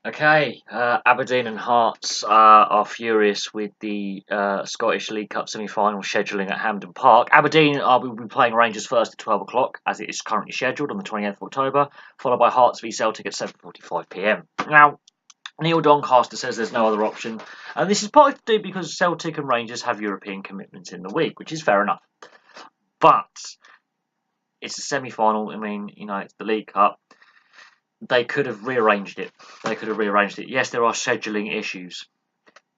Okay, Aberdeen and Hearts are furious with the Scottish League Cup semi-final scheduling at Hampden Park. Aberdeen will be playing Rangers first at 12 o'clock, as it is currently scheduled on the 20th of October, followed by Hearts v Celtic at 7:45 p.m. Now, Neil Doncaster says there's no other option, and this is partly to do because Celtic and Rangers have European commitments in the week, which is fair enough. But it's a semi-final. I mean, it's the League Cup. They could have rearranged it. Yes, there are scheduling issues,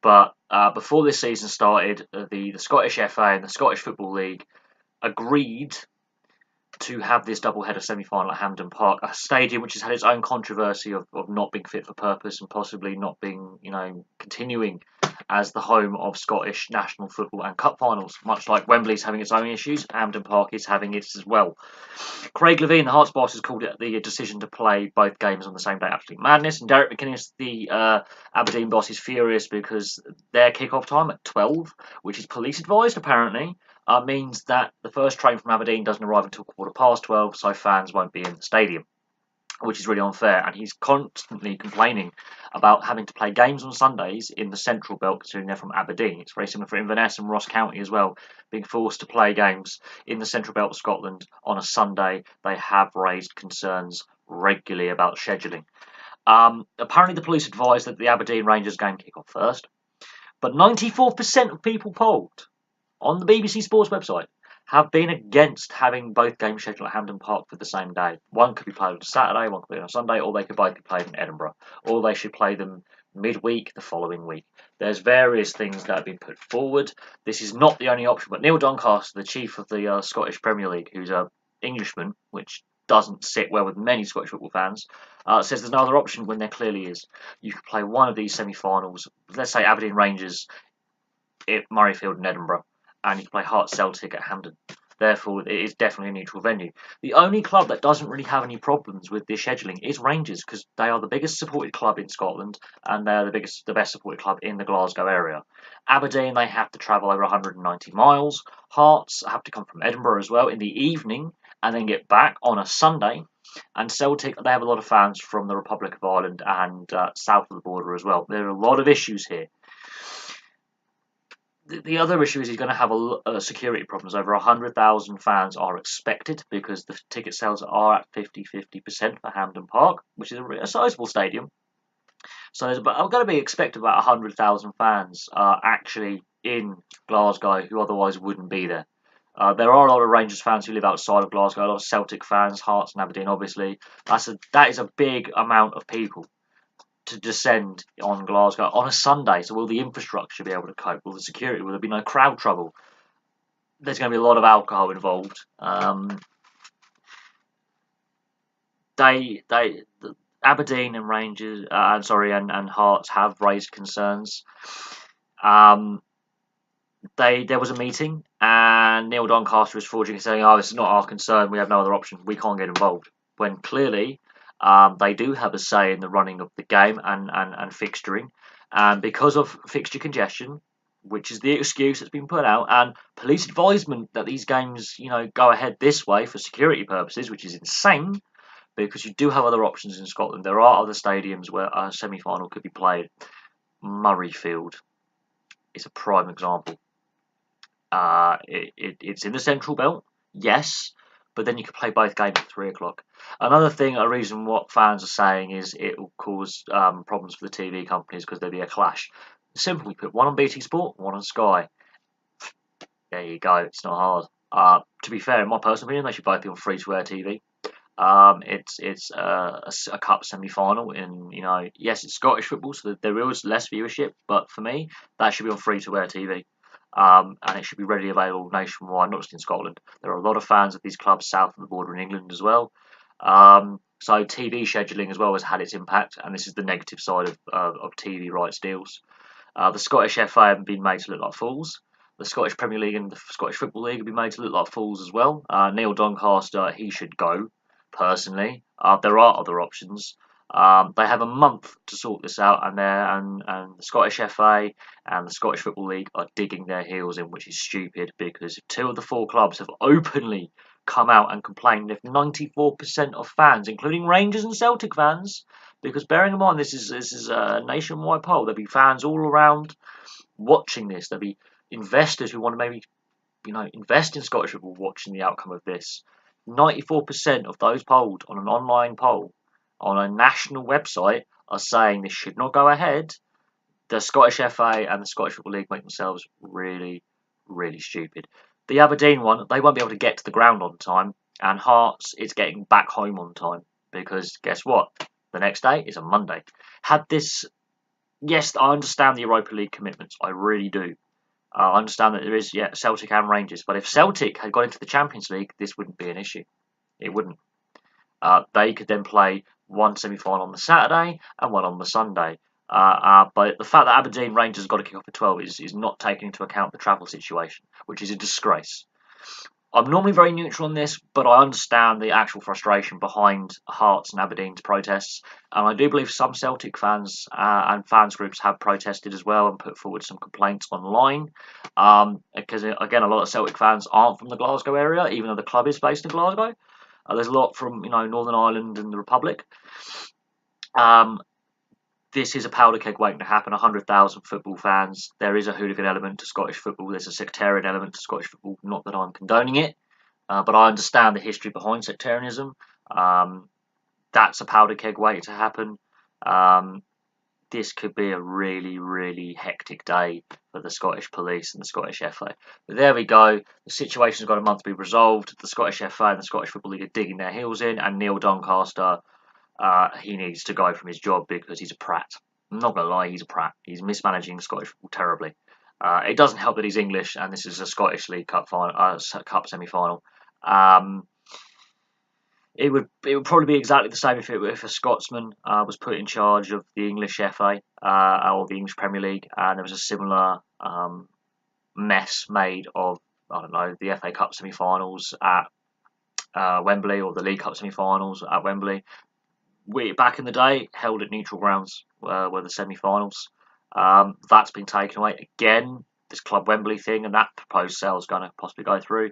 but before this season started, the Scottish FA and the Scottish Football League agreed to have this double-header semi-final at Hampden Park, a stadium which has had its own controversy of not being fit for purpose and possibly not being, continuing as the home of Scottish national football and cup finals. Much like Wembley's having its own issues, Hampden Park is having it as well. Craig Levein, the Hearts boss, has called it the decision to play both games on the same day absolute madness. And Derek McInnes, the Aberdeen boss, is furious because their kick-off time at 12, which is police advised apparently, means that the first train from Aberdeen doesn't arrive until 12:15, so fans won't be in the stadium, which is really unfair. And he's constantly complaining about having to play games on Sundays in the Central Belt, considering they're from Aberdeen. It's very similar for Inverness and Ross County as well, being forced to play games in the Central Belt of Scotland on a Sunday. They have raised concerns regularly about scheduling. Apparently, the police advised that the Aberdeen Rangers game kick off first, but 94% of people polled on the BBC Sports website have been against having both games scheduled at Hampden Park for the same day. One could be played on a Saturday, one could be on a Sunday, or they could both be played in Edinburgh, or they should play them midweek the following week. There's various things that have been put forward. This is not the only option, but Neil Doncaster, the chief of the Scottish Premier League, who's an Englishman, which doesn't sit well with many Scottish football fans, says there's no other option when there clearly is. You could play one of these semi-finals, let's say Aberdeen Rangers at Murrayfield in Edinburgh, and you can play Hearts Celtic at Hampden. Therefore, it is definitely a neutral venue. The only club that doesn't really have any problems with this scheduling is Rangers, because they are the biggest supported club in Scotland, and they are the best supported club in the Glasgow area. Aberdeen, they have to travel over 190 miles. Hearts have to come from Edinburgh as well in the evening, and then get back on a Sunday. And Celtic, they have a lot of fans from the Republic of Ireland and south of the border as well. There are a lot of issues here. The other issue is he's going to have security problems. Over 100,000 fans are expected because the ticket sales are at 50% for Hampden Park, which is a sizable stadium. So I'm going to be expecting about 100,000 fans actually in Glasgow who otherwise wouldn't be there. There are a lot of Rangers fans who live outside of Glasgow, a lot of Celtic fans, Hearts and Aberdeen obviously. That is a big amount of people to descend on Glasgow on a Sunday. So will the infrastructure be able to cope? Will the security? Will there be no crowd trouble? There's going to be a lot of alcohol involved. Aberdeen and Rangers, and Hearts have raised concerns. There was a meeting, and Neil Doncaster was forging saying, "Oh, this is not our concern. We have no other option. We can't get involved." When clearly they do have a say in the running of the game and fixturing. And because of fixture congestion, which is the excuse that's been put out, and police advisement that these games, go ahead this way for security purposes, which is insane, because you do have other options in Scotland. There are other stadiums where a semi-final could be played. Murrayfield is a prime example. It's in the Central Belt, yes, but then you could play both games at 3 o'clock. Another thing, a reason what fans are saying is it will cause problems for the TV companies because there'll be a clash. Simply put, one on BT Sport, one on Sky. There you go. It's not hard. To be fair, in my personal opinion, they should both be on free-to-air TV. It's a cup semi-final, and yes, it's Scottish football, so there is less viewership. But for me, that should be on free-to-air TV. And it should be readily available nationwide, not just in Scotland. There are a lot of fans of these clubs south of the border in England as well. So TV scheduling as well has had its impact, and this is the negative side of TV rights deals. The Scottish FA have been made to look like fools. The Scottish Premier League and the Scottish Football League have been made to look like fools as well. Neil Doncaster, he should go, personally. There are other options. They have a month to sort this out, and the Scottish FA and the Scottish Football League are digging their heels in, which is stupid because two of the four clubs have openly come out and complained. If 94% of fans, including Rangers and Celtic fans, Because bearing in mind this is a nationwide poll, there'll be fans all around watching this. There'll be investors who want to maybe invest in Scottish football watching the outcome of this. 94% of those polled on an online poll on a national website are saying this should not go ahead. The Scottish FA and the Scottish Football League make themselves really, really stupid. The Aberdeen one, they won't be able to get to the ground on time, and Hearts is getting back home on time because guess what? The next day is a Monday. Had this, yes, I understand the Europa League commitments. I really do. I understand that there is, Celtic and Rangers, but if Celtic had got into the Champions League, this wouldn't be an issue. It wouldn't. They could then play one semi-final on the Saturday and one on the Sunday. But the fact that Aberdeen Rangers got to kick off at 12 is not taking into account the travel situation, which is a disgrace. I'm normally very neutral on this, but I understand the actual frustration behind Hearts and Aberdeen's protests, and I do believe some Celtic fans and fans groups have protested as well and put forward some complaints online. Because again, a lot of Celtic fans aren't from the Glasgow area, even though the club is based in Glasgow. There's a lot from Northern Ireland and the Republic. This is a powder keg waiting to happen. 100,000 football fans. There is a hooligan element to Scottish football. There's a sectarian element to Scottish football. Not that I'm condoning it, but I understand the history behind sectarianism. That's a powder keg waiting to happen. This could be a really, really hectic day for the Scottish police and the Scottish FA. But there we go. The situation's got a month to be resolved. The Scottish FA and the Scottish Football League are digging their heels in, and Neil Doncaster, he needs to go from his job because he's a prat. I'm not going to lie, he's a prat. He's mismanaging Scottish football terribly. It doesn't help that he's English and this is a Scottish League Cup Cup semi-final. It would probably be exactly the same if a Scotsman was put in charge of the English FA or the English Premier League, and there was a similar mess made of, I don't know, the FA Cup semi-finals at Wembley or the League Cup semi-finals at Wembley. We back in the day held at neutral grounds were the semi-finals. That's been taken away again. This Club Wembley thing and that proposed sale is going to possibly go through.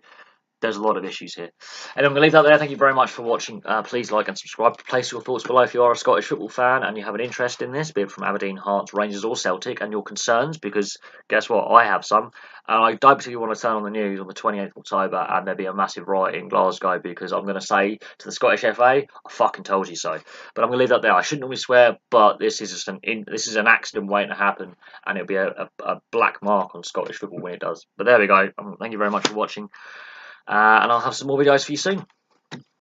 There's a lot of issues here. And I'm going to leave that there. Thank you very much for watching. Please like and subscribe. Place your thoughts below if you are a Scottish football fan and you have an interest in this, be it from Aberdeen, Hearts, Rangers or Celtic, and your concerns, because guess what? I have some. And I don't particularly want to turn on the news on the 28th of October and there be a massive riot in Glasgow because I'm going to say to the Scottish FA, I fucking told you so. But I'm going to leave that there. I shouldn't normally swear, but this is just this is an accident waiting to happen, and it'll be a black mark on Scottish football when it does. But there we go. Thank you very much for watching. And I'll have some more videos for you soon.